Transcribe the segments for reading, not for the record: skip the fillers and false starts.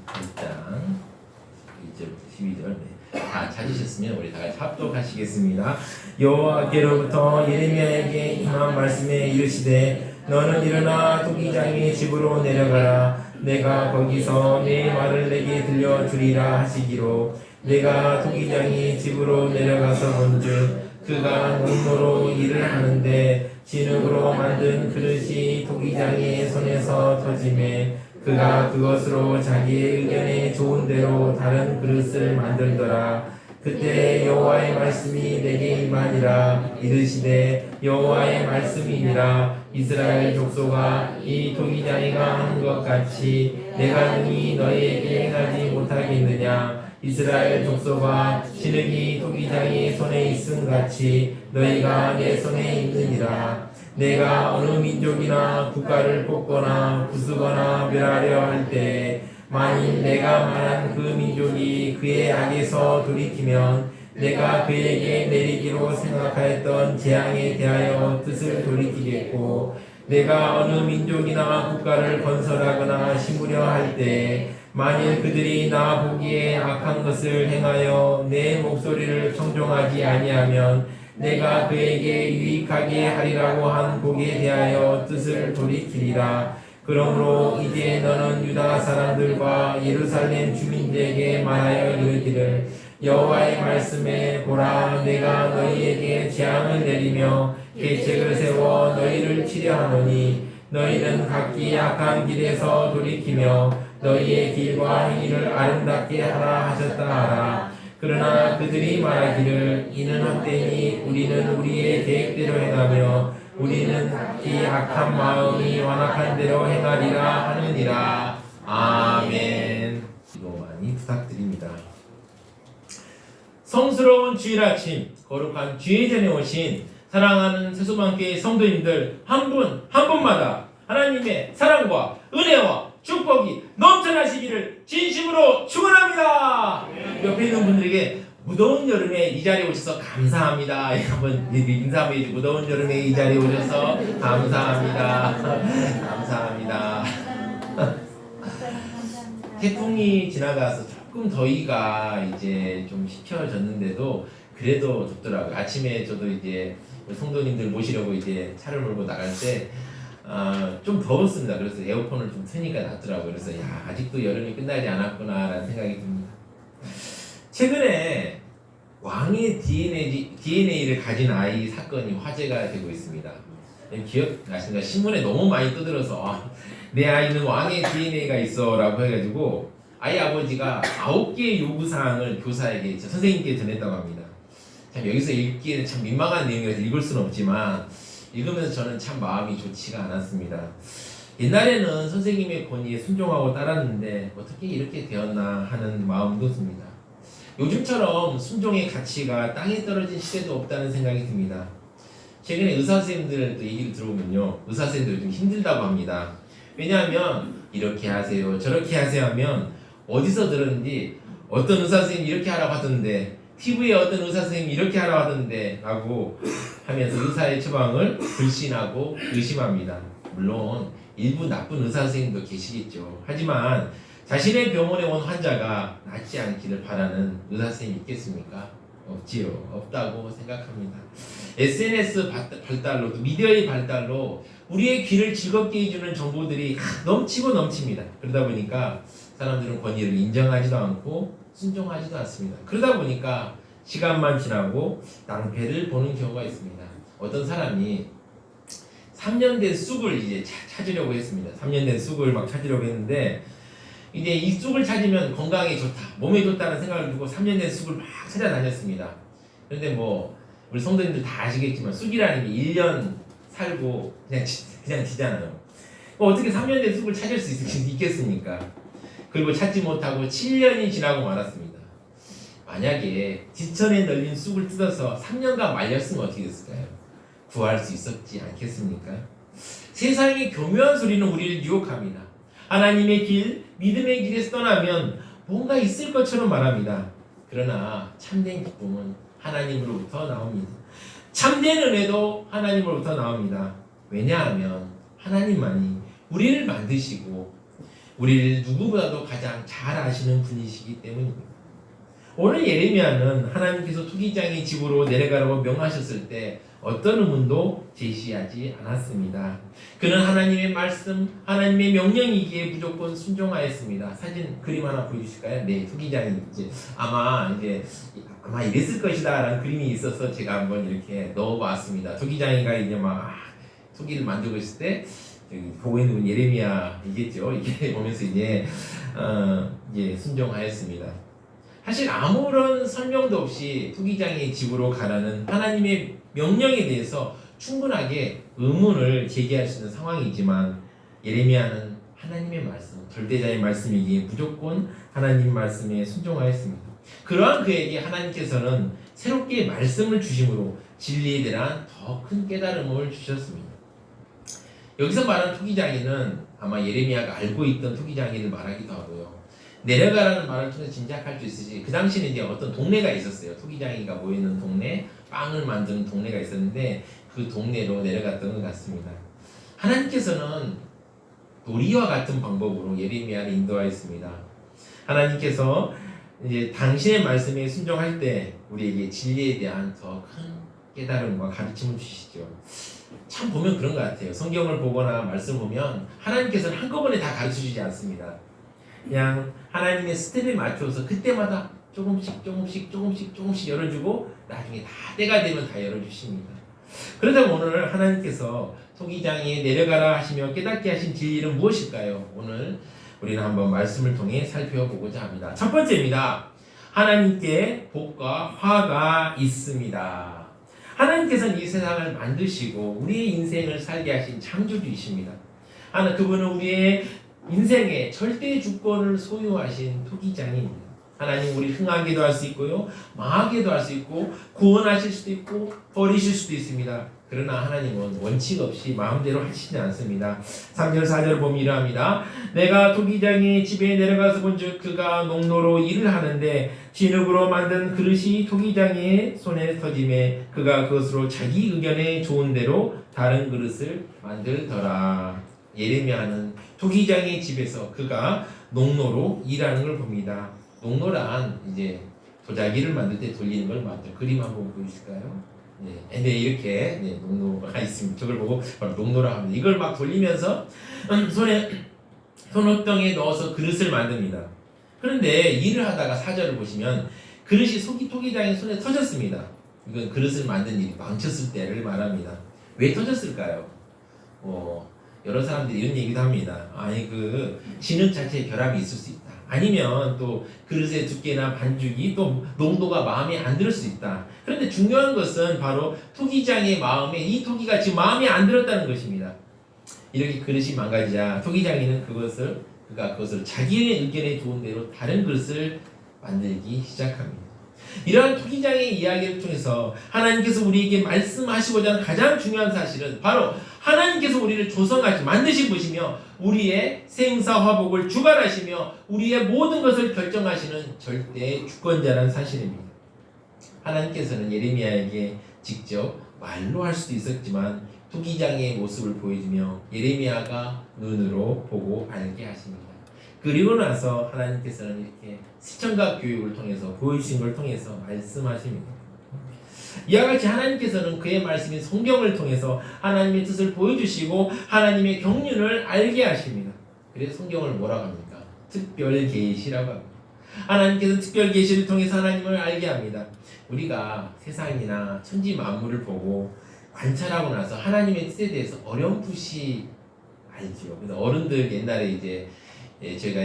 8장 1절부터 12절. 다 찾으셨으면 우리 다 같이 합독하시겠습니다. 여호와께로부터 예레미야에게 임한 말씀에 이르시되 너는 일어나 토기장의 집으로 내려가라. 내가 거기서 내 말을 내게 들려주리라 하시기로 내가 토기장의 집으로 내려가서 본즉 그가 농노로 일을 하는데 진흙으로 만든 그릇이 토기장의 손에서 터지매 그가 그것으로 자기의 의견에 좋은 대로 다른 그릇을 만들더라. 그때 여호와의 말씀이 내게 임하니라. 이르시되 여호와의 말씀이니라. 이스라엘 족속아 이 토기장이가 한 것 같이 내가 능히 너희에게 행하지 못하겠느냐. 이스라엘 족속아 진흙이 토기장의 손에 있음 같이 너희가 내 손에 있느니라. 내가 어느 민족이나 국가를 뽑거나 부수거나 멸하려 할 때 만일 내가 말한 그 민족이 그의 악에서 돌이키면 내가 그에게 내리기로 생각하였던 재앙에 대하여 뜻을 돌이키겠고 내가 어느 민족이나 국가를 건설하거나 심으려 할 때 만일 그들이 나 보기에 악한 것을 행하여 내 목소리를 청종하지 아니하면 내가 그에게 유익하게 하리라고 한 복에 대하여 뜻을 돌이키리라. 그러므로 이제 너는 유다 사람들과 예루살렘 주민들에게 말하여 이르기를 여호와의 말씀에 보라 내가 너희에게 재앙을 내리며 계책을 세워 너희를 치려하노니 너희는 각기 악한 길에서 돌이키며 너희의 길과 행위를 아름답게 하라 하셨다 하라. 그러나 그들이 말하기를 이는 헛되니 우리는 우리의 계획대로 행하며 우리는 이 악한 마음이 완악한 대로 행하리라 하느니라. 아멘. 이거 많이 부탁드립니다. 성스러운 주일 아침 거룩한 주의 전에 오신 사랑하는 세수방교회 성도님들 한 분 한 분마다 하나님의 사랑과 은혜와 축복이 넘쳐나시기를 진심으로 축원합니다. 옆에 있는 분들에게 무더운 여름에 이 자리에 오셔서 감사합니다. 한번 인사 한번 해주고 무더운 여름에 이 자리에 오셔서 감사합니다. 감사합니다. 태풍이 지나가서 조금 더위가 이제 좀 식혀졌는데도 그래도 덥더라고요. 아침에 저도 이제 성도님들 모시려고 이제 차를 몰고 나갈 때 좀 더웠습니다. 그래서 에어컨을 좀 트니까 낫더라고요. 그래서 야 아직도 여름이 끝나지 않았구나 라는 생각이 듭니다. 최근에 왕의 DNA를 가진 아이 사건이 화제가 되고 있습니다. 기억나십니까? 신문에 너무 많이 떠들어서 내 아이는 왕의 DNA가 있어 라고 해가지고 아이 아버지가 9개의 요구사항을 교사에게 선생님께 전했다고 합니다. 참 여기서 읽기에는 참 민망한 내용이라서 읽을 수는 없지만 읽으면서 저는 참 마음이 좋지가 않았습니다. 옛날에는 선생님의 권위에 순종하고 따랐는데 어떻게 이렇게 되었나 하는 마음도 듭니다. 요즘처럼 순종의 가치가 땅에 떨어진 시대도 없다는 생각이 듭니다. 최근에 의사 선생님들 또 얘기를 들어보면요, 의사 선생님들이 좀 힘들다고 합니다. 왜냐하면 이렇게 하세요 저렇게 하세요 하면 어디서 들었는지 어떤 의사 선생님이 이렇게 하라고 하던데 TV에 어떤 의사 선생님이 이렇게 하라고 하던데 라고 하면서 의사의 처방을 불신하고 의심합니다. 물론 일부 나쁜 의사 선생님도 계시겠죠. 하지만 자신의 병원에 온 환자가 낫지 않기를 바라는 의사 선생님이 있겠습니까? 없지요. 없다고 생각합니다. SNS 발달로 또 미디어의 발달로 우리의 귀를 즐겁게 해주는 정보들이 넘치고 넘칩니다. 그러다 보니까 사람들은 권위를 인정하지도 않고 순종하지도 않습니다. 그러다 보니까 시간만 지나고 낭패를 보는 경우가 있습니다. 어떤 사람이 3년 된 쑥을 이제 찾으려고 했습니다. 3년 된 쑥을 막 찾으려고 했는데 이제 이 쑥을 찾으면 건강에 좋다, 몸에 좋다는 생각을 두고 3년 된 쑥을 막 찾아다녔습니다. 그런데 뭐 우리 성도님들 다 아시겠지만 쑥이라는 게 1년 살고 그냥 지잖아요. 어떻게 3년 된 쑥을 찾을 수 있겠습니까? 그리고 찾지 못하고 7년이 지나고 말았습니다. 만약에 지천에 널린 쑥을 뜯어서 3년간 말렸으면 어떻게 됐을까요? 구할 수 있었지 않겠습니까? 세상의 교묘한 소리는 우리를 유혹합니다. 하나님의 길, 믿음의 길에서 떠나면 뭔가 있을 것처럼 말합니다. 그러나 참된 기쁨은 하나님으로부터 나옵니다. 참된 은혜도 하나님으로부터 나옵니다. 왜냐하면 하나님만이 우리를 만드시고 우리를 누구보다도 가장 잘 아시는 분이시기 때문입니다. 오늘 예레미야는 하나님께서 토기장의 집으로 내려가라고 명하셨을 때 어떤 의문도 제시하지 않았습니다. 그는 하나님의 말씀, 하나님의 명령이기에 무조건 순종하였습니다. 사진 그림 하나 보여주실까요? 네, 토기장이 아마 이랬을 것이다라는 그림이 있어서 제가 한번 이렇게 넣어봤습니다. 토기장이가 이제 막 토기를 만들고 있을 때 보고 있는 분 예레미야이겠죠. 이게 보면서 이제 순종하였습니다. 사실 아무런 설명도 없이 토기장의 집으로 가라는 하나님의 명령에 대해서 충분하게 의문을 제기할 수 있는 상황이지만 예레미야는 하나님의 말씀, 절대자의 말씀이기에 무조건 하나님 말씀에 순종하였습니다. 그러한 그에게 하나님께서는 새롭게 말씀을 주심으로 진리에 대한 더 큰 깨달음을 주셨습니다. 여기서 말하는 토기장이는 아마 예레미야가 알고 있던 토기장이를 말하기도 하고요. 내려가라는 말을 통해서 짐작할 수 있으시. 그 당시는 이제 어떤 동네가 있었어요. 토기장이가 모이는 동네, 빵을 만드는 동네가 있었는데 그 동네로 내려갔던 것 같습니다. 하나님께서는 놀이와 같은 방법으로 예레미야를 인도하였습니다. 하나님께서 이제 당신의 말씀에 순종할 때 우리에게 진리에 대한 더 큰 깨달음과 가르침을 주시죠. 참 보면 그런 것 같아요. 성경을 보거나 말씀 보면 하나님께서는 한꺼번에 다 가르쳐주지 않습니다. 그냥 하나님의 스텝에 맞춰서 그때마다 조금씩 열어주고 나중에 다 때가 되면 다 열어주십니다. 그러다 오늘 하나님께서 토기장에 내려가라 하시며 깨닫게 하신 진리는 무엇일까요? 오늘 우리는 한번 말씀을 통해 살펴보고자 합니다. 첫 번째입니다. 하나님께 복과 화가 있습니다. 하나님께서는 이 세상을 만드시고 우리의 인생을 살게 하신 창조주이십니다. 그분은 우리의 인생의 절대 주권을 소유하신 토기장입니다. 하나님 우리 흥하게도 할 수 있고요, 망하게도 할 수 있고, 구원하실 수도 있고 버리실 수도 있습니다. 그러나 하나님은 원칙 없이 마음대로 하시지 않습니다. 3절 4절 보면 이러합니다. 내가 토기장의 집에 내려가서 본즉 그가 농로로 일을 하는데 진흙으로 만든 그릇이 토기장의 손에 터짐에 그가 그것으로 자기 의견에 좋은 대로 다른 그릇을 만들더라. 예레미야는 토기장의 집에서 그가 농로로 일하는 걸 봅니다. 농로란 이제 도자기를 만들 때 돌리는 걸 맞죠. 그림 한번 보여주실까요? 네, 이렇게 농로가 있습니다. 저걸 보고 바로 농로라 합니다. 이걸 막 돌리면서 손오덩이에 넣어서 그릇을 만듭니다. 그런데 일을 하다가 4절을 보시면 그릇이 토기장의 손에 터졌습니다. 이건 그릇을 만든 일이 망쳤을 때를 말합니다. 왜 터졌을까요? 여러 사람들이 이런 얘기도 합니다. 진흙 자체에 결함이 있을 수 있다. 아니면 또 그릇의 두께나 반죽이 또 농도가 마음에 안 들 수 있다. 그런데 중요한 것은 바로 토기장의 마음에 이 토기가 지금 마음에 안 들었다는 것입니다. 이렇게 그릇이 망가지자 토기장이는 그가 그것을 자기의 의견에 좋은 대로 다른 그릇을 만들기 시작합니다. 이러한 토기장의 이야기를 통해서 하나님께서 우리에게 말씀하시고자 하는 가장 중요한 사실은 바로 하나님께서 우리를 만드신 분이시며 우리의 생사화복을 주관하시며 우리의 모든 것을 결정하시는 절대 주권자라는 사실입니다. 하나님께서는 예레미야에게 직접 말로 할 수도 있었지만 토기장의 모습을 보여주며 예레미야가 눈으로 보고 알게 하십니다. 그리고 나서 하나님께서는 이렇게 시청각 교육을 통해서 보여주신 걸 통해서 말씀하십니다. 이와 같이 하나님께서는 그의 말씀인 성경을 통해서 하나님의 뜻을 보여주시고 하나님의 경륜을 알게 하십니다. 그래서 성경을 뭐라고 합니까? 특별 계시라고 합니다. 하나님께서 특별 계시를 통해서 하나님을 알게 합니다. 우리가 세상이나 천지 만물을 보고 관찰하고 나서 하나님의 뜻에 대해서 어렴풋이 알죠. 그래서 어른들 옛날에 저희가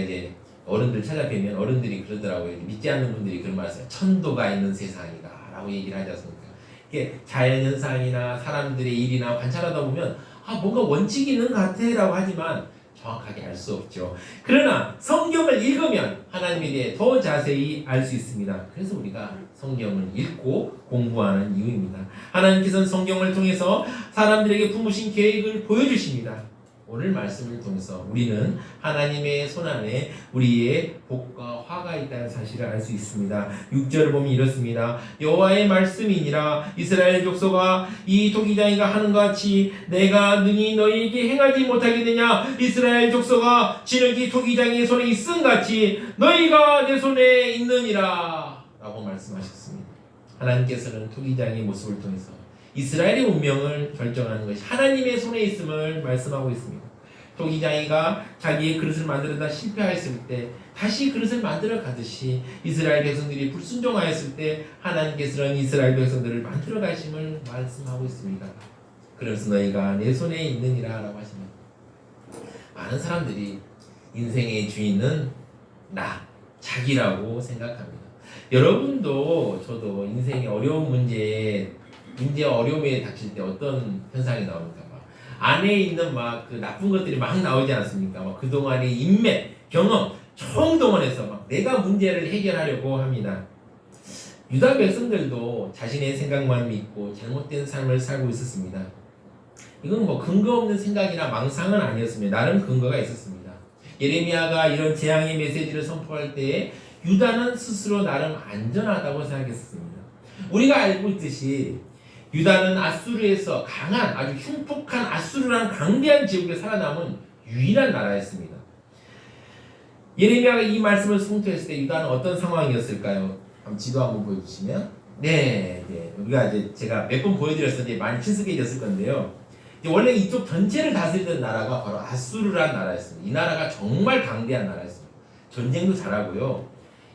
어른들 찾아뵈면 어른들이 그러더라고요. 믿지 않는 분들이 그런 말을 써요. 천도가 있는 세상이다 라고 얘기를 하지 않습니까? 이게 자연현상이나 사람들의 일이나 관찰하다 보면 뭔가 원칙이 있는 것 같아 라고 하지만 정확하게 알 수 없죠. 그러나 성경을 읽으면 하나님에 대해 더 자세히 알 수 있습니다. 그래서 우리가 성경을 읽고 공부하는 이유입니다. 하나님께서는 성경을 통해서 사람들에게 품으신 계획을 보여주십니다. 오늘 말씀을 통해서 우리는 하나님의 손안에 우리의 복과 화가 있다는 사실을 알 수 있습니다. 6절을 보면 이렇습니다. 여호와의 말씀이니라 이스라엘 족속아 이 토기장이가 하는 것 같이 내가 능히 너희에게 행하지 못하게 되냐. 이스라엘 족속아 지능이 토기장의 손에 있음 같이 너희가 내 손에 있느니라 라고 말씀하셨습니다. 하나님께서는 토기장의 모습을 통해서 이스라엘의 운명을 결정하는 것이 하나님의 손에 있음을 말씀하고 있습니다. 토기장이가 자기의 그릇을 만들다 실패하였을 때 다시 그릇을 만들어 가듯이 이스라엘 백성들이 불순종하였을 때 하나님께서는 이스라엘 백성들을 만들어 가심을 말씀하고 있습니다. 그래서 너희가 내 손에 있느니라 라고 하십니다. 많은 사람들이 인생의 주인은 나, 자기라고 생각합니다. 여러분도 저도 인생의 어려운 문제 어려움에 닥칠 때 어떤 현상이 나옵니까? 막 안에 있는 막 그 나쁜 것들이 막 나오지 않습니까? 막 그동안의 인맥, 경험, 총동원해서 막 내가 문제를 해결하려고 합니다. 유다 백성들도 자신의 생각만 믿고 잘못된 삶을 살고 있었습니다. 이건 뭐 근거 없는 생각이나 망상은 아니었습니다. 나름 근거가 있었습니다. 예레미야가 이런 재앙의 메시지를 선포할 때에 유다는 스스로 나름 안전하다고 생각했습니다. 우리가 알고 있듯이 유다는 아수르에서 강한 아주 흉폭한 아수르라는 강대한 제국에 살아남은 유일한 나라였습니다. 예레미야가 이 말씀을 선포했을 때 유다는 어떤 상황이었을까요? 한번 지도 한번 보여주시면 네. 우리가 이제 제가 몇 번 보여드렸었는데 많이 친숙해졌을 건데요. 원래 이쪽 전체를 다스리던 나라가 바로 아수르라는 나라였습니다. 이 나라가 정말 강대한 나라였습니다. 전쟁도 잘하고요.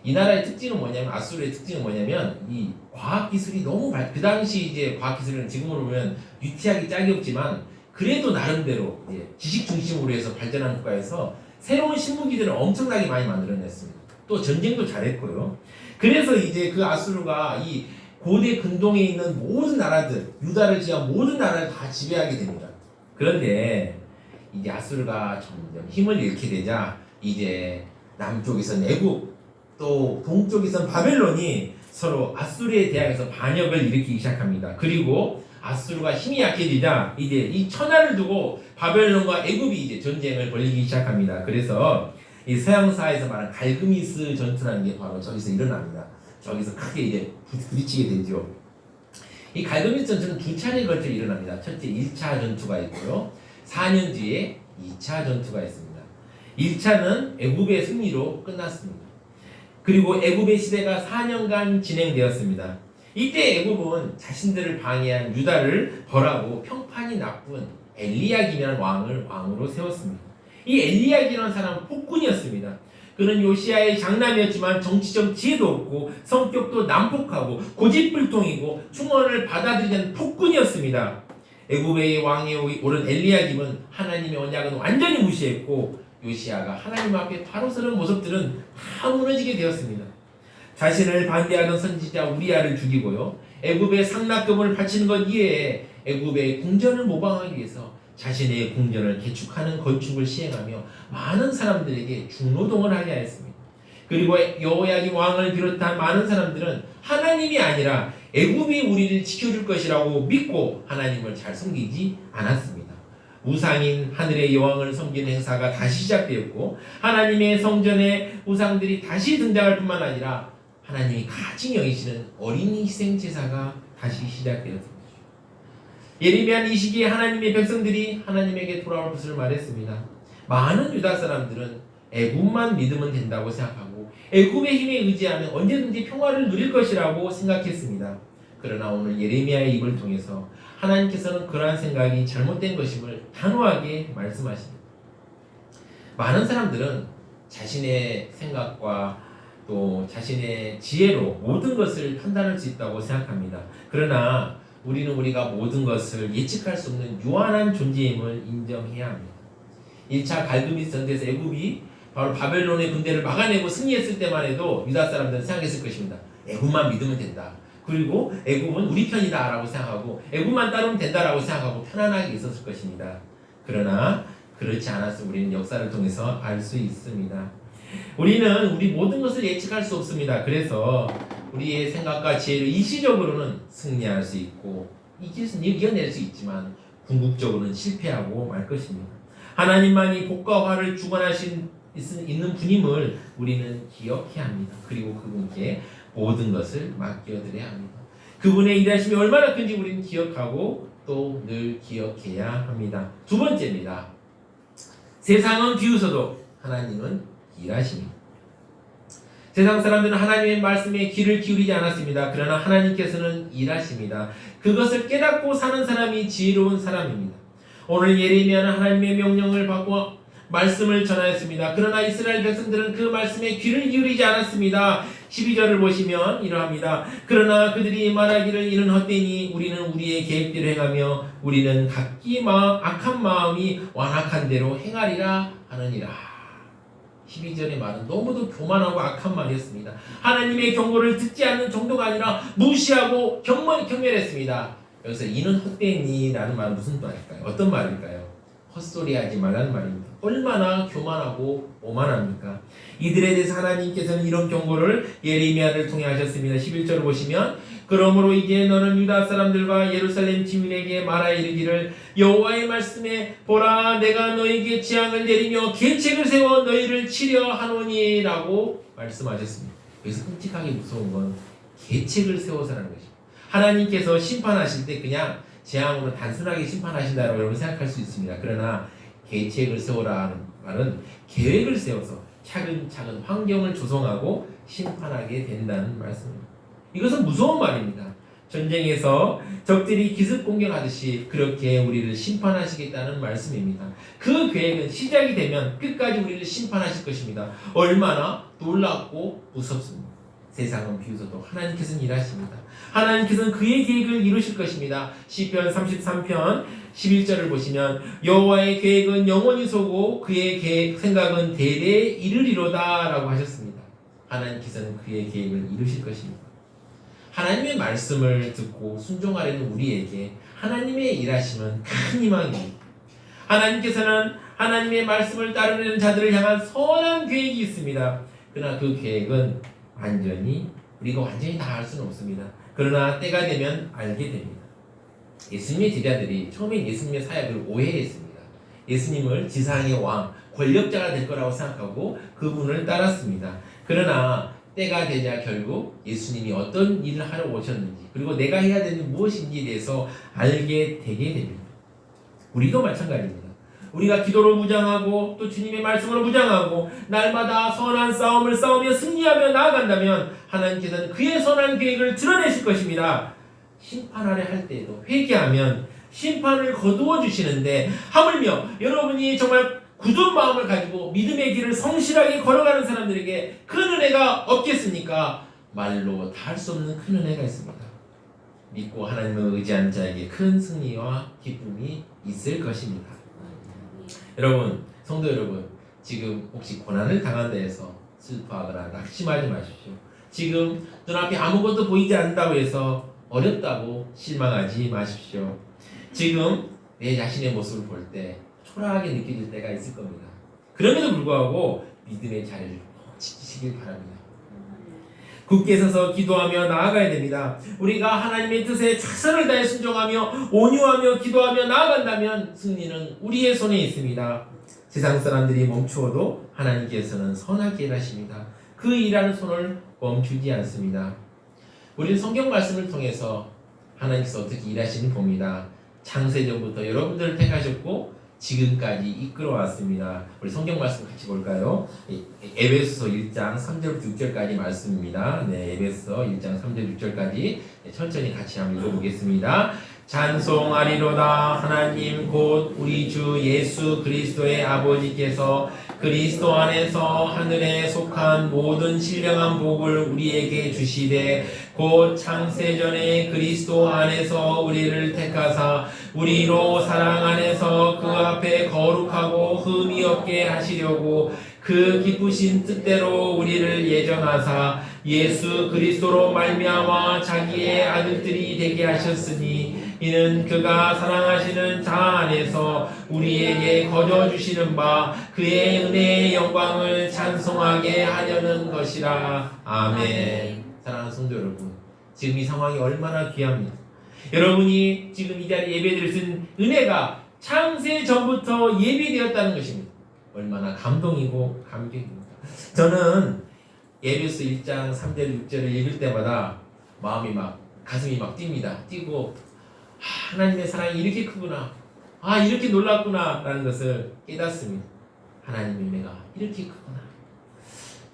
이 나라의 특징은 뭐냐면 아수르의 특징은 뭐냐면 이 과학 기술이 너무 그 당시 이제 과학 기술은 지금으로 보면 유치하기 짝이 없지만 그래도 나름대로 지식 중심으로 해서 발전한 국가에서 새로운 신무기들을 엄청나게 많이 만들어냈습니다. 또 전쟁도 잘했고요. 그래서 이제 그 아수르가 이 고대 근동에 있는 모든 나라들, 유다를 제한 모든 나라를 다 지배하게 됩니다. 그런데 이제 아수르가 점점 힘을 잃게 되자 이제 남쪽에서 애굽 또 동쪽에선 바벨론이 서로 아수르에 대항해서 반역을 일으키기 시작합니다. 그리고 아수르가 힘이 약해지자 이제 이 천하를 두고 바벨론과 애굽이 이제 전쟁을 벌이기 시작합니다. 그래서 이 서양사에서 말하는 갈그미스 전투라는 게 바로 저기서 일어납니다. 저기서 크게 이제 부딪히게 되죠. 이 갈그미스 전투는 두 차례에 걸쳐 일어납니다. 첫째 1차 전투가 있고요. 4년 뒤에 2차 전투가 있습니다. 1차는 애굽의 승리로 끝났습니다. 그리고 애굽의 시대가 4년간 진행되었습니다. 이때 애굽은 자신들을 방해한 유다를 벌하고 평판이 나쁜 엘리야김이라는 왕을 왕으로 세웠습니다. 이 엘리야김이라는 사람은 폭군이었습니다. 그는 요시야의 장남이었지만 정치적 지혜도 없고 성격도 난폭하고 고집불통이고 충원을 받아들이는 폭군이었습니다. 애굽의 왕에 오른 엘리야김은 하나님의 언약은 완전히 무시했고 요시야가 하나님 앞에 바로 서는 모습들은 다 무너지게 되었습니다. 자신을 반대하던 선지자 우리야를 죽이고요. 애굽의 상납금을 바치는 것 이외에 애굽의 궁전을 모방하기 위해서 자신의 궁전을 개축하는 건축을 시행하며 많은 사람들에게 중노동을 하게 하였습니다. 그리고 여호야김 왕을 비롯한 많은 사람들은 하나님이 아니라 애굽이 우리를 지켜줄 것이라고 믿고 하나님을 잘 섬기지 않았습니다. 우상인 하늘의 여왕을 섬기는 행사가 다시 시작되었고 하나님의 성전에 우상들이 다시 등장할 뿐만 아니라 하나님이 가증 여기시는 어린이 희생 제사가 다시 시작되었습니다. 예레미야는 이 시기에 하나님의 백성들이 하나님에게 돌아올 것을 말했습니다. 많은 유다 사람들은 애굽만 믿으면 된다고 생각하고 애굽의 힘에 의지하면 언제든지 평화를 누릴 것이라고 생각했습니다. 그러나 오늘 예레미야의 입을 통해서 하나님께서는 그러한 생각이 잘못된 것임을 단호하게 말씀하십니다. 많은 사람들은 자신의 생각과 또 자신의 지혜로 모든 것을 판단할 수 있다고 생각합니다. 그러나 우리는 우리가 모든 것을 예측할 수 없는 유한한 존재임을 인정해야 합니다. 1차 갈그미스 전투에서 애굽이 바로 바벨론의 군대를 막아내고 승리했을 때만 해도 유다 사람들은 생각했을 것입니다. 애굽만 믿으면 된다. 그리고 애굽은 우리 편이다 라고 생각하고 애굽만 따르면 된다라고 생각하고 편안하게 있었을 것입니다. 그러나 그렇지 않아서 우리는 역사를 통해서 알 수 있습니다. 우리는 우리 모든 것을 예측할 수 없습니다. 그래서 우리의 생각과 지혜로 일시적으로는 승리할 수 있고 이겨낼 수 있지만 궁극적으로는 실패하고 말 것입니다. 하나님만이 복과 화를 주관하신 있는 분임을 우리는 기억해야 합니다. 그리고 그분께 모든 것을 맡겨드려야 합니다. 그분의 일하심이 얼마나 큰지 우리는 기억하고 또 늘 기억해야 합니다. 두 번째입니다. 세상은 비웃어도 하나님은 일하십니다. 세상 사람들은 하나님의 말씀에 귀를 기울이지 않았습니다. 그러나 하나님께서는 일하십니다. 그것을 깨닫고 사는 사람이 지혜로운 사람입니다. 오늘 예레미야는 하나님의 명령을 받고 말씀을 전하였습니다. 그러나 이스라엘 백성들은 그 말씀에 귀를 기울이지 않았습니다. 12절을 보시면 이러합니다. 그러나 그들이 말하기를 이는 헛되니 우리는 우리의 계획대로 행하며 우리는 각기 악한 마음이 완악한 대로 행하리라 하느니라. 12절의 말은 너무도 교만하고 악한 말이었습니다. 하나님의 경고를 듣지 않는 정도가 아니라 무시하고 경멸했습니다. 여기서 이는 헛되니 라는 말은 무슨 말일까요? 어떤 말일까요? 헛소리하지 말라는 말입니다. 얼마나 교만하고 오만합니까? 이들에 대해서 하나님께서는 이런 경고를 예레미야를 통해 하셨습니다. 11절을 보시면 그러므로 이제 너는 유다 사람들과 예루살렘 주민에게 말하 이르기를 여호와의 말씀에 보라 내가 너에게 재앙을 내리며 계책을 세워 너희를 치려 하노니 라고 말씀하셨습니다. 여기서 끔찍하게 무서운 건 계책을 세워서라는 것입니다. 하나님께서 심판하실 때 그냥 재앙으로 단순하게 심판하신다라고 여러분 생각할 수 있습니다. 그러나 계책을 세우라는 말은 계획을 세워서 차근차근 환경을 조성하고 심판하게 된다는 말씀입니다. 이것은 무서운 말입니다. 전쟁에서 적들이 기습 공격하듯이 그렇게 우리를 심판하시겠다는 말씀입니다. 그 계획은 시작이 되면 끝까지 우리를 심판하실 것입니다. 얼마나 놀랍고 무섭습니다. 세상은 비웃어도 하나님께서는 일하십니다. 하나님께서는 그의 계획을 이루실 것입니다. 시편 33편 11절을 보시면 여호와의 계획은 영원히 서고 그의 생각은 대대에 이르리로다 라고 하셨습니다. 하나님께서는 그의 계획을 이루실 것입니다. 하나님의 말씀을 듣고 순종하려는 우리에게 하나님의 일하심은 큰 희망입니다. 하나님께서는 하나님의 말씀을 따르는 자들을 향한 선한 계획이 있습니다. 그러나 그 계획은 우리가 완전히 다 알 수는 없습니다. 그러나 때가 되면 알게 됩니다. 예수님의 제자들이 처음에 예수님의 사역을 오해했습니다. 예수님을 지상의 왕, 권력자가 될 거라고 생각하고 그분을 따랐습니다. 그러나 때가 되자 결국 예수님이 어떤 일을 하러 오셨는지 그리고 내가 해야 되는 무엇인지에 대해서 알게 되게 됩니다. 우리도 마찬가지입니다. 우리가 기도로 무장하고 또 주님의 말씀으로 무장하고 날마다 선한 싸움을 싸우며 승리하며 나아간다면 하나님께서는 그의 선한 계획을 드러내실 것입니다. 심판하려 할 때에도 회개하면 심판을 거두어 주시는데 하물며 여러분이 정말 굳은 마음을 가지고 믿음의 길을 성실하게 걸어가는 사람들에게 큰 은혜가 없겠습니까? 말로 다 할 수 없는 큰 은혜가 있습니다. 믿고 하나님을 의지하는 자에게 큰 승리와 기쁨이 있을 것입니다. 여러분, 성도 여러분, 지금 혹시 고난을 당한다 해서 슬퍼하거나 낙심하지 마십시오. 지금 눈앞에 아무것도 보이지 않는다고 해서 어렵다고 실망하지 마십시오. 지금 내 자신의 모습을 볼 때 초라하게 느껴질 때가 있을 겁니다. 그럼에도 불구하고 믿음의 자리를 꼭 지키시길 바랍니다. 굳게 서서 기도하며 나아가야 됩니다. 우리가 하나님의 뜻에 최선을 다해 순종하며 온유하며 기도하며 나아간다면 승리는 우리의 손에 있습니다. 세상 사람들이 멈추어도 하나님께서는 선하게 일하십니다. 그 일하는 손을 멈추지 않습니다. 우리는 성경 말씀을 통해서 하나님께서 어떻게 일하시는지 봅니다. 창세전부터 여러분들을 택하셨고 지금까지 이끌어왔습니다. 우리 성경 말씀 같이 볼까요? 에베소서 1장 3절부터 6절까지 말씀입니다. 네, 에베소서 1장 3절 6절까지 천천히 같이 한번 읽어보겠습니다. 찬송하리로다 하나님 곧 우리 주 예수 그리스도의 아버지께서 그리스도 안에서 하늘에 속한 모든 신령한 복을 우리에게 주시되 곧 창세전에 그리스도 안에서 우리를 택하사 우리로 사랑 안에서 그 앞에 거룩하고 흠이 없게 하시려고 그 기쁘신 뜻대로 우리를 예정하사 예수 그리스도로 말미암아 자기의 아들들이 되게 하셨으니 이는 그가 사랑하시는 자 안에서 우리에게 거저 주시는 바 그의 은혜의 영광을 찬송하게 하려는 것이라. 아멘. 사랑하는 성도 여러분, 지금 이 상황이 얼마나 귀합니다. 여러분이 지금 이 자리에 예배드릴 수 있는 은혜가 창세 전부터 예비되었다는 것입니다. 얼마나 감동이고 감격입니다. 저는 에베소 1장 3절 6절을 읽을 때마다 마음이 막 가슴이 막 뜁니다. 뛰고 하나님의 사랑이 이렇게 크구나, 이렇게 놀랍구나 라는 것을 깨닫습니다. 하나님의 은혜가 이렇게 크구나.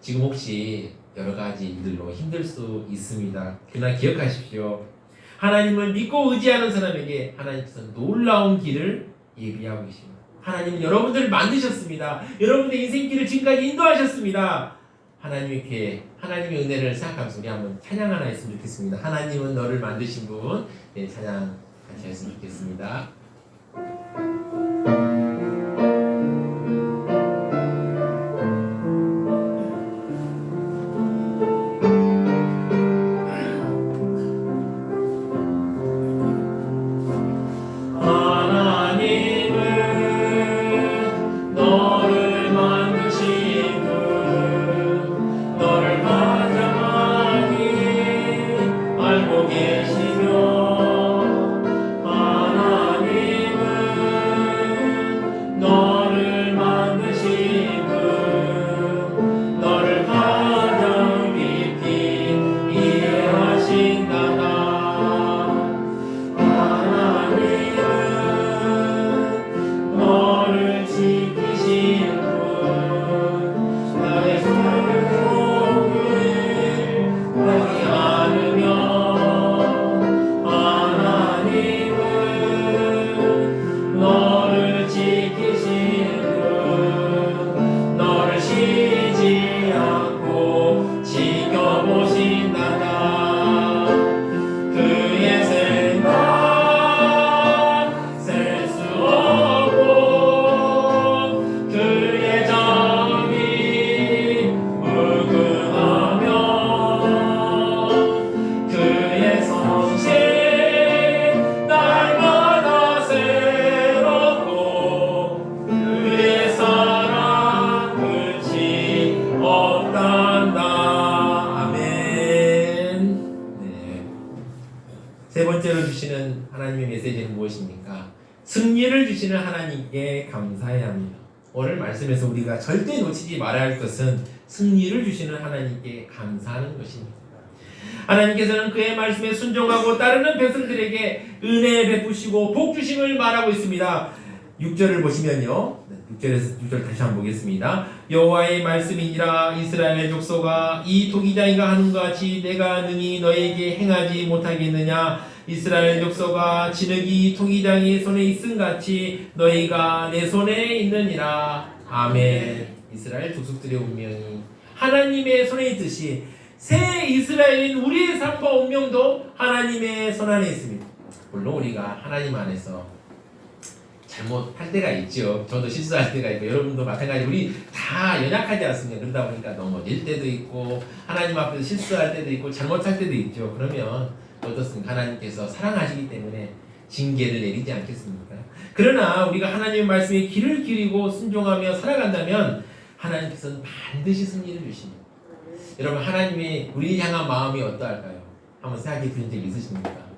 지금 혹시 여러 가지 일들로 힘들 수 있습니다. 그러나 기억하십시오. 하나님을 믿고 의지하는 사람에게 하나님께서 놀라운 길을 예비하고 계십니다. 하나님은 여러분들을 만드셨습니다. 여러분의 인생길을 지금까지 인도하셨습니다. 하나님께 하나님의 은혜를 생각하면서 우리 한번 찬양 하나 했으면 좋겠습니다. 하나님은 너를 만드신 분. 네, 찬양 같이 했으면 좋겠습니다. 세 번째로 주시는 하나님의 메시지는 무엇입니까? 승리를 주시는 하나님께 감사해야 합니다. 오늘 말씀에서 우리가 절대 놓치지 말아야 할 것은 승리를 주시는 하나님께 감사하는 것입니다. 하나님께서는 그의 말씀에 순종하고 따르는 백성들에게 은혜 베푸시고 복 주심을 말하고 있습니다. 6절을 보시면요, 6절 다시 한번 보겠습니다. 여호와의 말씀이니라. 이스라엘의 족속아, 이 토기장이가 하는 것 같이 내가 능히 너에게 행하지 못하겠느냐. 이스라엘 족속아, 진흙이 토기장이 손에 있음 같이 너희가 내 손에 있느니라. 아멘. 이스라엘 족속들의 운명이 하나님의 손에 있듯이 새 이스라엘인 우리의 삶과 운명도 하나님의 손 안에 있습니다. 물론 우리가 하나님 안에서 잘못할 때가 있죠. 저도 실수할 때가 있고 여러분도 마찬가지로 우리 다 연약하지 않습니까? 그러다 보니까 넘어질 때도 있고 하나님 앞에서 실수할 때도 있고 잘못할 때도 있죠. 그러면 어떻습니까? 하나님께서 사랑하시기 때문에 징계를 내리지 않겠습니까? 그러나 우리가 하나님의 말씀에 귀를 기울이고 순종하며 살아간다면 하나님께서는 반드시 승리를 주십니다. 여러분, 하나님이 우리를 향한 마음이 어떠할까요? 한번 생각해 보신 적 있으십니까?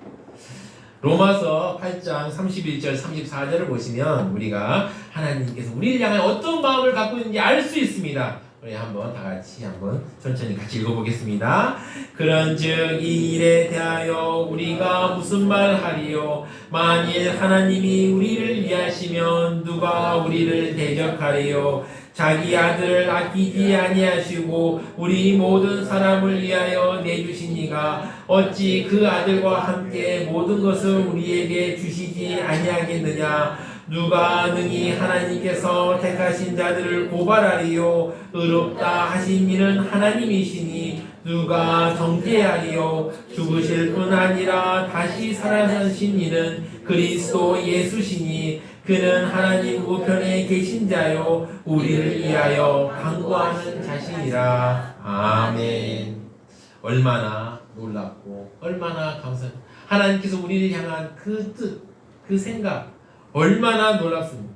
로마서 8장 31절 34절을 보시면 우리가 하나님께서 우리를 향한 어떤 마음을 갖고 있는지 알 수 있습니다. 우리 한번 다 같이 한번 천천히 같이 읽어보겠습니다. 그런즉 이 일에 대하여 우리가 무슨 말하리요? 만일 하나님이 우리를 위하시면 누가 우리를 대적하리요? 자기 아들을 아끼지 아니하시고 우리 모든 사람을 위하여 내주신 이가 어찌 그 아들과 함께 모든 것을 우리에게 주시지 아니하겠느냐. 누가 능히 하나님께서 택하신 자들을 고발하리요? 의롭다 하신 이는 하나님이시니 누가 정죄하리요? 죽으실 뿐 아니라 다시 살아나신 이는 그리스도 예수시니 그는 하나님 우편에 계신 자요 우리를 위하여 간구하는 자신이라. 아멘. 얼마나 놀랍고 얼마나 감사합니다. 하나님께서 우리를 향한 그 뜻, 그 생각 얼마나 놀랍습니다.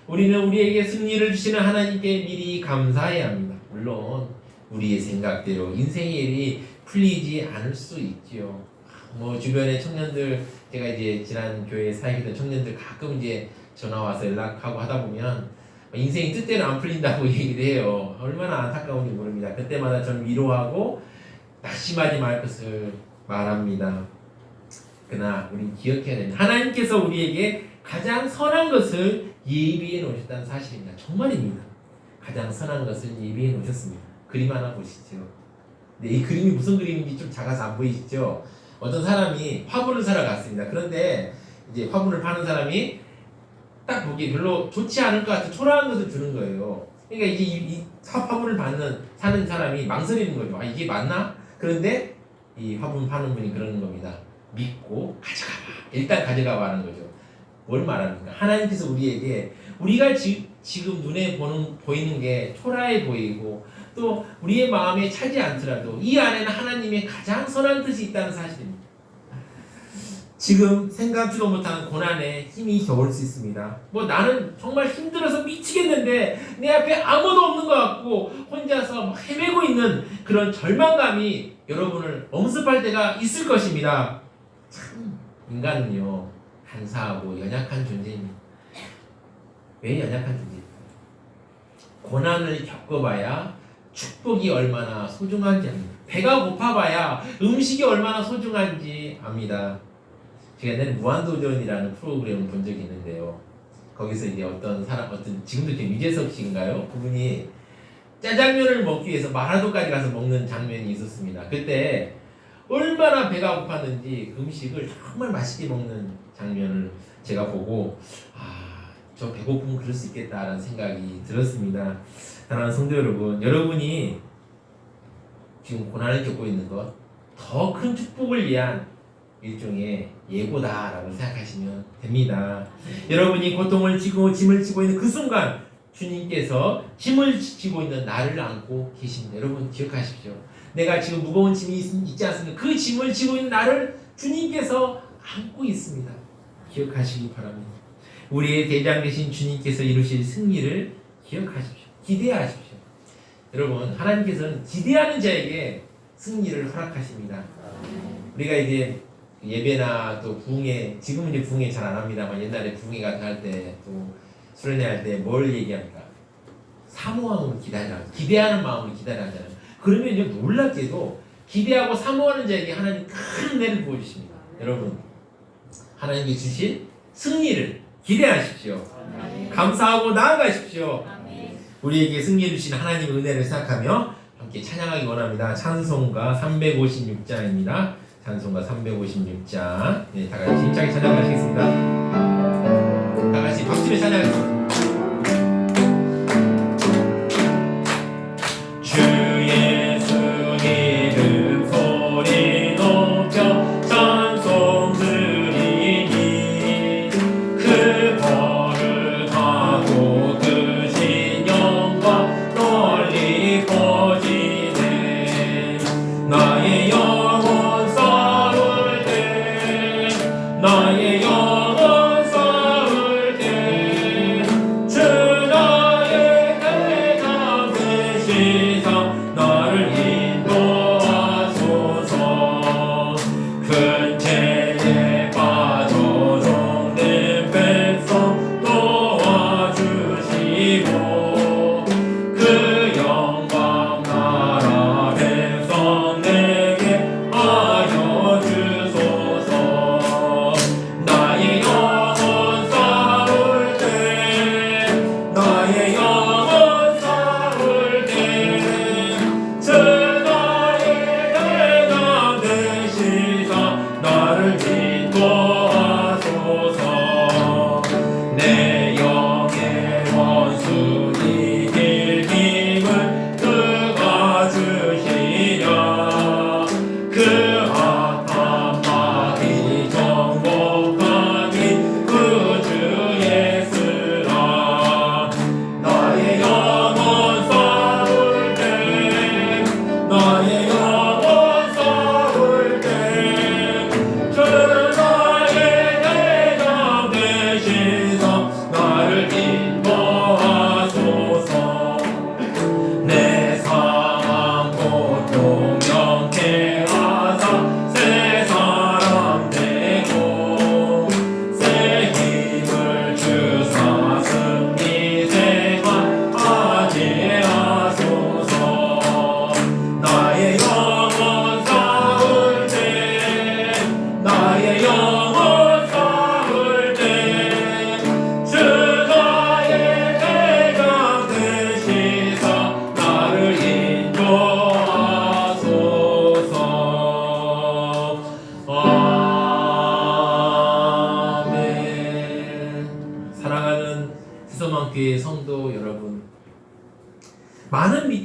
우리는 우리에게 승리를 주시는 하나님께 미리 감사해야 합니다. 물론 우리의 생각대로 인생의 일이 풀리지 않을 수 있지요. 주변에 청년들, 제가 이제 지난 교회에 사역했던 청년들 가끔 이제 전화 와서 연락하고 하다 보면 인생이 뜻대로 안 풀린다고 얘기를 해요. 얼마나 안타까운지 모릅니다. 그때마다 전 위로하고 낙심하지 말 것을 말합니다. 그러나 우리 기억해야 됩니다. 하나님께서 우리에게 가장 선한 것을 예비해 놓으셨다는 사실입니다. 정말입니다. 가장 선한 것을 예비해 놓으셨습니다. 그림 하나 보시죠. 네, 이 그림이 무슨 그림인지 좀 작아서 안 보이시죠? 어떤 사람이 화분을 사러 갔습니다. 그런데 이제 화분을 파는 사람이 딱 보기 별로 좋지 않을 것 같은 초라한 것을 주는 거예요. 그러니까 이제 이 화분을 사는 사람이 망설이는 거죠. 아, 이게 맞나? 그런데 이 화분 파는 분이 그러는 겁니다. 믿고 가져가봐. 일단 가져가봐 하는 거죠. 뭘 말합니까? 하나님께서 우리에게 우리가 지금 눈에 보이는 게 초라해 보이고 또 우리의 마음에 차지 않더라도 이 안에는 하나님의 가장 선한 뜻이 있다는 사실입니다. 지금 생각지도 못한 고난에 힘이 겨울 수 있습니다. 뭐 나는 정말 힘들어서 미치겠는데 내 앞에 아무도 없는 것 같고 혼자서 막 헤매고 있는 그런 절망감이 여러분을 엄습할 때가 있을 것입니다. 참 인간은요 간사하고 연약한 존재입니다. 왜 연약한 존재입니까? 고난을 겪어봐야 축복이 얼마나 소중한지 압니다. 배가 고파봐야 음식이 얼마나 소중한지 압니다. 제가 옛날에 무한도전이라는 프로그램을 본 적이 있는데요. 거기서 이제 어떤 지금도 지금 유재석 씨인가요? 그분이 짜장면을 먹기 위해서 마라도까지 가서 먹는 장면이 있었습니다. 그때 얼마나 배가 고팠는지 음식을 정말 맛있게 먹는 장면을 제가 보고 저 배고프면 그럴 수 있겠다라는 생각이 들었습니다. 사랑하는 성도 여러분, 여러분이 지금 고난을 겪고 있는 것 더 큰 축복을 위한 일종의 예고다라고 생각하시면 됩니다. 여러분이 고통을 지고 짐을 지고 있는 그 순간 주님께서 짐을 지고 있는 나를 안고 계십니다. 여러분 기억하십시오. 내가 지금 무거운 짐이 있지 않습니까? 그 짐을 지고 있는 나를 주님께서 안고 있습니다. 기억하시기 바랍니다. 우리의 대장 되신 주님께서 이루실 승리를 기억하십시오. 기대하십시오. 여러분 하나님께서는 기대하는 자에게 승리를 허락하십니다. 우리가 이제 예배나 또 부흥회, 지금은 이제 부흥회 잘 안 합니다만 옛날에 부흥회 같은 할 때 또 수련회 할 때 뭘 얘기합니까? 사모함으로 기다리라. 기대하는 마음으로 기다리라 하잖아요. 그러면 이제 놀랍게도 기대하고 사모하는 자에게 하나님 큰 은혜를 부어주십니다. 여러분 하나님께 주신 승리를 기대하십시오. 감사하고 나아가십시오. 우리에게 승리를 주신 하나님의 은혜를 생각하며 함께 찬양하기 원합니다. 찬송가 356장입니다. 찬송가 356장. 네, 다 같이 힘차게 찬양하시겠습니다. 다 같이 박수를 찬양하겠습니다.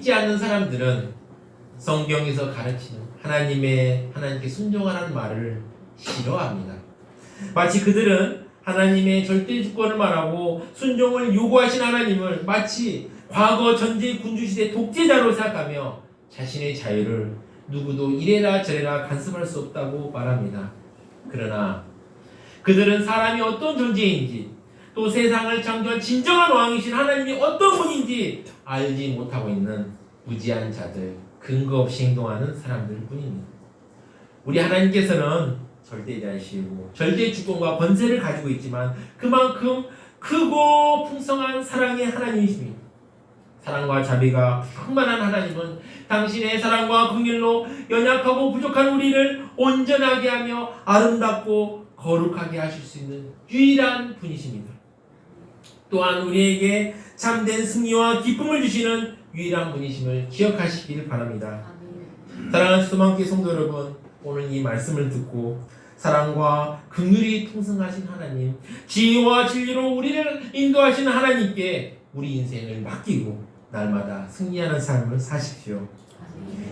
믿지 않는 사람들은 성경에서 가르치는 하나님께 순종하라는 말을 싫어합니다. 마치 그들은 하나님의 절대 주권을 말하고 순종을 요구하신 하나님을 마치 과거 전제 군주시대 독재자로 생각하며 자신의 자유를 누구도 이래라 저래라 간섭할 수 없다고 말합니다. 그러나 그들은 사람이 어떤 존재인지 또 세상을 창조한 진정한 왕이신 하나님이 어떤 분인지 알지 못하고 있는 무지한 자들, 근거 없이 행동하는 사람들 뿐입니다. 우리 하나님께서는 절대자이시고 절대 주권과 권세를 가지고 있지만 그만큼 크고 풍성한 사랑의 하나님이십니다. 사랑과 자비가 충만한 하나님은 당신의 사랑과 긍휼로 연약하고 부족한 우리를 온전하게 하며 아름답고 거룩하게 하실 수 있는 유일한 분이십니다. 또한 우리에게 참된 승리와 기쁨을 주시는 유일한 분이심을 기억하시길 바랍니다. 사랑하는 수도만교회 성도 여러분, 오늘 이 말씀을 듣고 사랑과 긍휼이 풍성하신 하나님, 지혜와 진리로 우리를 인도하시는 하나님께 우리 인생을 맡기고 날마다 승리하는 삶을 사십시오.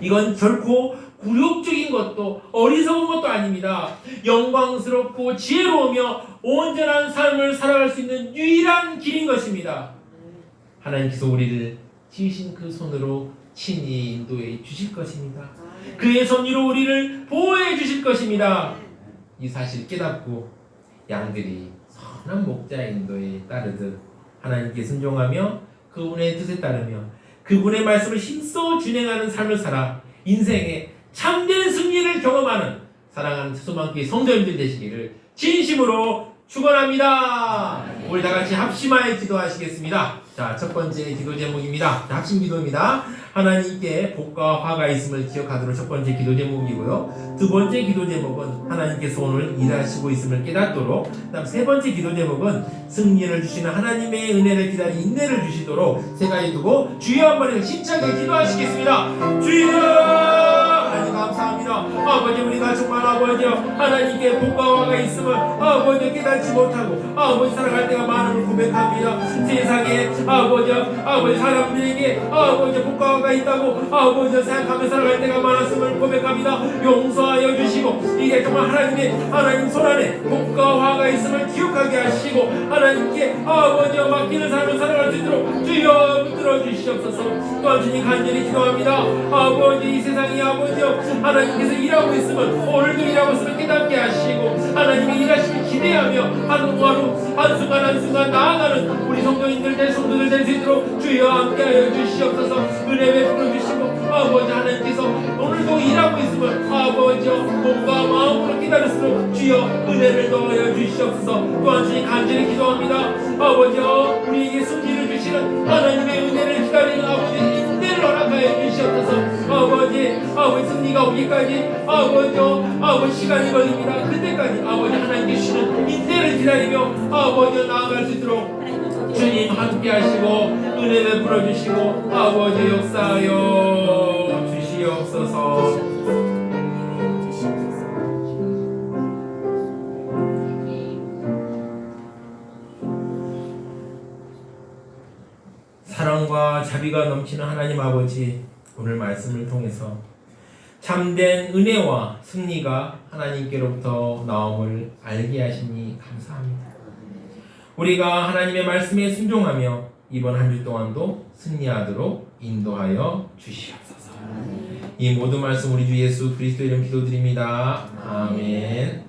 이건 결코 굴욕적인 것도 어리석은 것도 아닙니다. 영광스럽고 지혜로우며 온전한 삶을 살아갈 수 있는 유일한 길인 것입니다. 하나님께서 우리를 지으신 그 손으로 친히 인도해 주실 것입니다. 그의 섭리로 우리를 보호해 주실 것입니다. 이 사실 깨닫고 양들이 선한 목자의 인도에 따르듯 하나님께 순종하며 그분의 뜻에 따르며 그분의 말씀을 힘써 준행하는 삶을 살아 인생의 참된 승리를 경험하는 사랑하는 수도만교회 성도님들 되시기를 진심으로 축원합니다. 우리 다 같이 합심하여 기도하시겠습니다. 자, 첫 번째 기도 제목입니다. 합심 기도입니다. 하나님께 복과 화가 있음을 기억하도록 첫 번째 기도 제목이고요. 두 번째 기도 제목은 하나님께서 오늘 일하시고 있음을 깨닫도록, 그다음 세 번째 기도 제목은 승리를 주시는 하나님의 은혜를 기다리 인내를 주시도록 세 가지 두고 주여 한번 힘차게 기도하시겠습니다. 주여 하나님 감사합니다. 아버지, 우리가 정말 아버지 하나님께 복과 화가 있음을 아버지 깨닫지 못하고 아버지 살아갈 때가 많음을 고백합니다. 세상에 아버지 사람들에게 아버지 복과 화가 있다고 아버지 생각하며 살아갈 때가 많았음을 고백합니다. 용서하여 주시고 이게 정말 하나님 손 안에 복과 화가 있음을 기억하게 하시고 하나님께 아버지 맡기는 삶을 살아갈 수 있도록 주여 붙들어 주시옵소서. 또한 주님 간절히 기도합니다. 아버지, 이 세상이 아버지 하나님께서 일하고 있으면 오늘도 일하고 있으면 깨닫게 하시고 하나님이 일하시길 기대하며 하루하루 한순간 나아가는 우리 성도님들 될 성도들 될 수 있도록 주여 함께하여 주시옵소서. 은혜 베풀어 주시고 아버지 하나님께서 오늘도 일하고 있으면 아버지 몸과 마음으로 기다릴수록 주여 은혜를 더하여 주시옵소서. 또한 주님 간절히 기도합니다. 아버지 우리에게 승리를 주시는 하나님의 은혜를 기다리는 아버지 인내를 허락하여 주시옵소서. 아버지 승리가 오기까지 아버지 시간이 걸립니다. 그때까지 아버지 하나님께 주시는 인내를 기다리며 아버지 나아갈 수 있도록 주님 함께 하시고 은혜 베풀어 주시고 아버지 역사하여 주시옵소서. 사랑과 자비가 넘치는 하나님 아버지, 오늘 말씀을 통해서 참된 은혜와 승리가 하나님께로부터 나옴을 알게 하시니 감사합니다. 우리가 하나님의 말씀에 순종하며 이번 한 주 동안도 승리하도록 인도하여 주시옵소서. 이 모든 말씀 우리 주 예수 그리스도 이름 기도드립니다. 아멘.